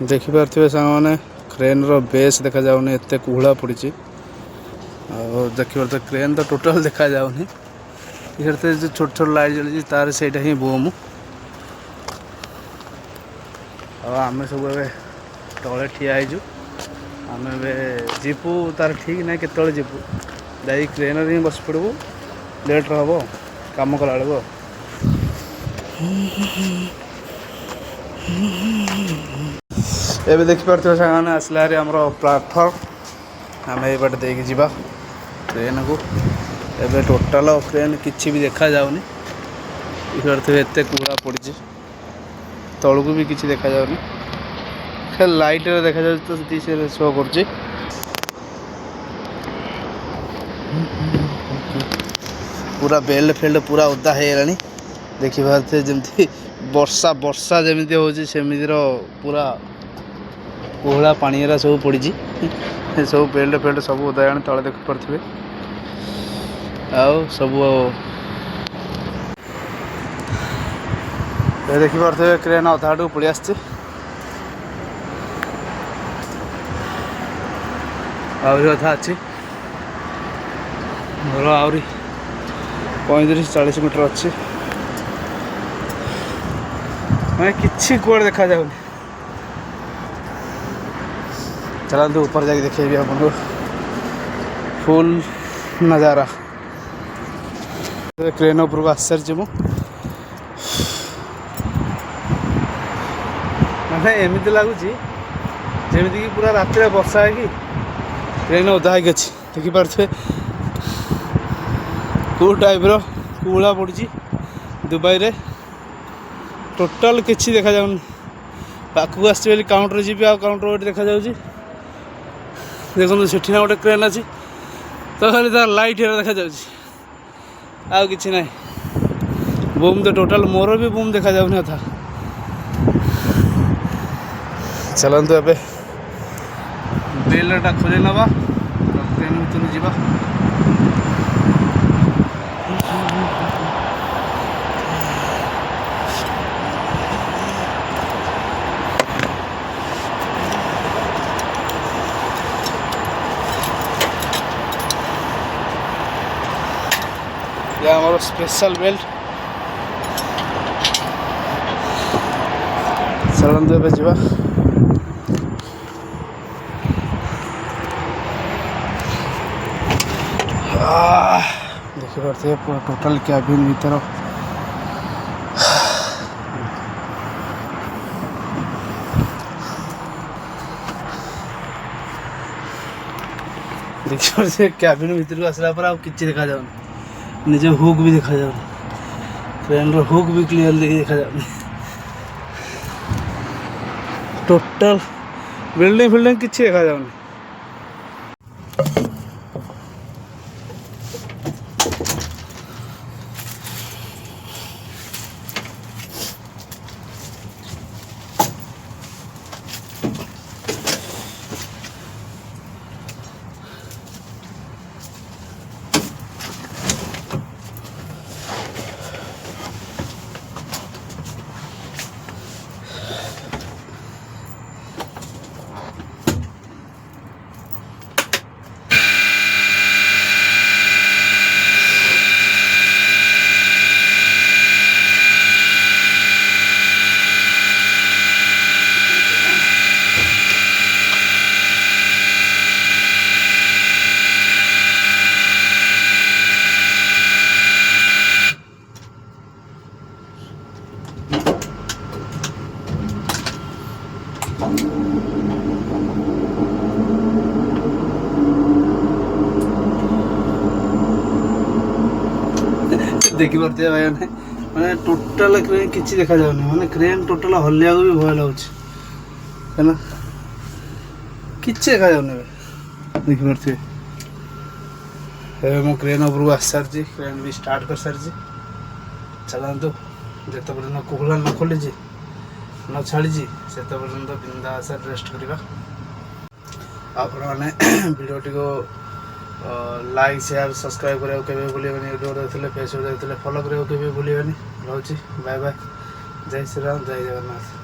देखिपे सांग क्रेन रो बेस देखा जाउनी एते कुहला पड़ी देखिए क्रेन तो टोटल देखा जाउनी इधर जो छोट छोट लाइट जली तार से ही बोम आम सब तले ठिया आम जीपू तार ठीक ना के जीपू जाई क्रेन ही बस पड़ू लेट हम कम कला बेलू एबे देखिपे सांग आसला आमर प्लाटफर्म आम ये देकी जीवा ट्रेन को एबे टोटाल ट्रेन किसी भी देखा जाउनी इधर एते कुहड़ा पड़ी तलू भी किसी देखा जाउनी खाली लाइट देखा जाए तो से शो कर पूरा बेल्ट फेल्ट पूरा ओदा है देखी पारे जमी वर्षा वर्षा जमी होमर पूरा कोहला पानी सब पड़ी सब बेल्ट फेल्ट सब ओदा तले देख पारे आउ सब देखी पारे क्रेन अधा आड़ पलि आस अधा अच्छी घर आहरी 35-40 मीटर अच्छी मैं किसी कौड़ देखा जाऊनी चलते ऊपर जाके देखेबी आपको फुल नजारा क्रेन उपरको आस सारी माने एमती लगुच जमीक पूरा रात वर्षा है कि ट्रेन ओदा है देखिपे कौ टाइप कुहला पड़ी दुबई रे टोटाल किसी देखा जाऊनी पाखक आस काउंटर जी आ काउंटर गोटे देखा जाऊँगी देखो से गोटे क्रेन अच्छी तो खाली तार लाइट देखा जाऊँगी आउ कि ना बुम तो टोटाल मोर भी बुम देखा जाऊनी था चलते ए बेलटा खोल नवा ट्रेन भर जावा हमारा स्पेशल बेल्ट चलते ए जावा देखिए पूरा टोटल कैबिन भीतर देखिए कैबिन भीतर आसला पर किसी देखा जाऊनी निजे हुक भी देखा जाऊनी ट्रेन रो हुक भी क्लियरली देखा जाऊनी टोटल बिल्डिंग फिल्डिंग किसी देखा जाऊनी देखिपे भाई मैंने टोटाल क्रेन किसी देखा जाऊनी मैंने क्रेन टोटाल हलिया भी भय लगुच किसी देखा जाऊनी देखिपे मो क्रेन उपरको आस सारी क्रेन भी स्टार्ट कर सारी चलतु जिते पर्यटन कुहला न खोली न छाड़ी से पर्यटन बिंदास रेस्ट करवा आपने भिडियोटी को लाइक शेयर सब्सक्राइब करने के भूलिए यूट्यूब देखते फेसबुक देखते फॉलो करने के भूलिए रोचे बाय बाय जय श्री राम जय जगन्नाथ।